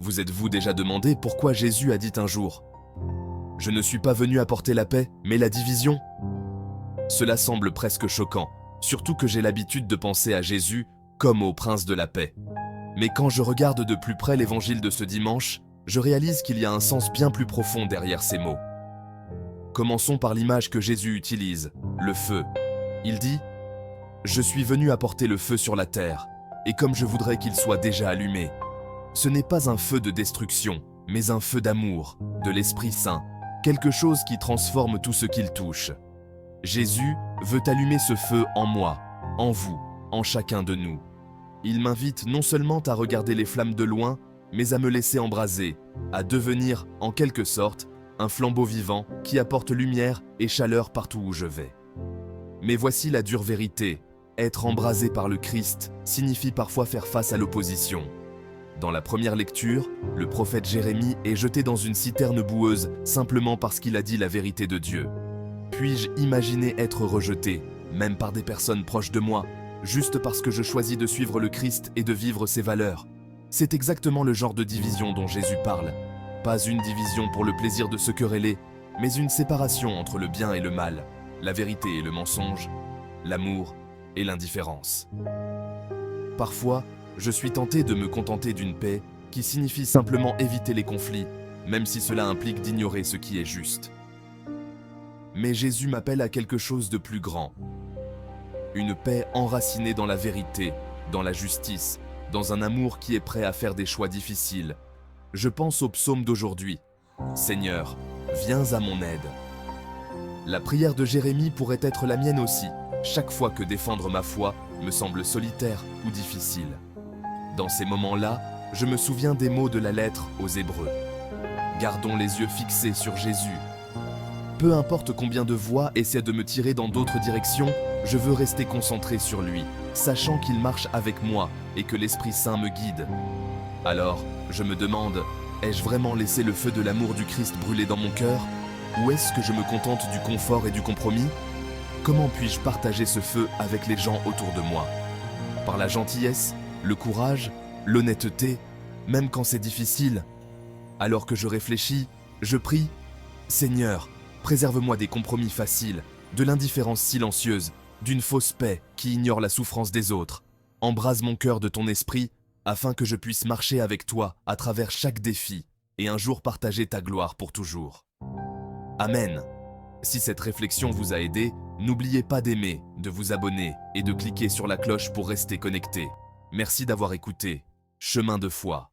Vous êtes-vous déjà demandé pourquoi Jésus a dit un jour « Je ne suis pas venu apporter la paix, mais la division » Cela semble presque choquant, surtout que j'ai l'habitude de penser à Jésus comme au prince de la paix. Mais quand je regarde de plus près l'évangile de ce dimanche, je réalise qu'il y a un sens bien plus profond derrière ces mots. Commençons par l'image que Jésus utilise, le feu. Il dit « Je suis venu apporter le feu sur la terre, et comme je voudrais qu'il soit déjà allumé. » Ce n'est pas un feu de destruction, mais un feu d'amour, de l'Esprit Saint, quelque chose qui transforme tout ce qu'il touche. Jésus veut allumer ce feu en moi, en vous, en chacun de nous. Il m'invite non seulement à regarder les flammes de loin, mais à me laisser embraser, à devenir, en quelque sorte, un flambeau vivant qui apporte lumière et chaleur partout où je vais. Mais voici la dure vérité, être embrasé par le Christ signifie parfois faire face à l'opposition. Dans la première lecture, le prophète Jérémie est jeté dans une citerne boueuse simplement parce qu'il a dit la vérité de Dieu. Puis-je imaginer être rejeté, même par des personnes proches de moi, juste parce que je choisis de suivre le Christ et de vivre ses valeurs? C'est exactement le genre de division dont Jésus parle. Pas une division pour le plaisir de se quereller, mais une séparation entre le bien et le mal, la vérité et le mensonge, l'amour et l'indifférence. Parfois, je suis tenté de me contenter d'une paix qui signifie simplement éviter les conflits, même si cela implique d'ignorer ce qui est juste. Mais Jésus m'appelle à quelque chose de plus grand. Une paix enracinée dans la vérité, dans la justice, dans un amour qui est prêt à faire des choix difficiles. Je pense au psaume d'aujourd'hui. « Seigneur, viens à mon aide ». La prière de Jérémie pourrait être la mienne aussi, chaque fois que défendre ma foi me semble solitaire ou difficile. Dans ces moments-là, je me souviens des mots de la lettre aux Hébreux. Gardons les yeux fixés sur Jésus. Peu importe combien de voix essaient de me tirer dans d'autres directions, je veux rester concentré sur lui, sachant qu'il marche avec moi et que l'Esprit Saint me guide. Alors, je me demande, ai-je vraiment laissé le feu de l'amour du Christ brûler dans mon cœur? Ou est-ce que je me contente du confort et du compromis? Comment puis-je partager ce feu avec les gens autour de moi? Par la gentillesse, le courage, l'honnêteté, même quand c'est difficile. Alors que je réfléchis, je prie, « Seigneur, préserve-moi des compromis faciles, de l'indifférence silencieuse, d'une fausse paix qui ignore la souffrance des autres. Embrase mon cœur de ton esprit, afin que je puisse marcher avec toi à travers chaque défi et un jour partager ta gloire pour toujours. » Amen. Si cette réflexion vous a aidé, n'oubliez pas d'aimer, de vous abonner et de cliquer sur la cloche pour rester connecté. Merci d'avoir écouté. Chemin de foi.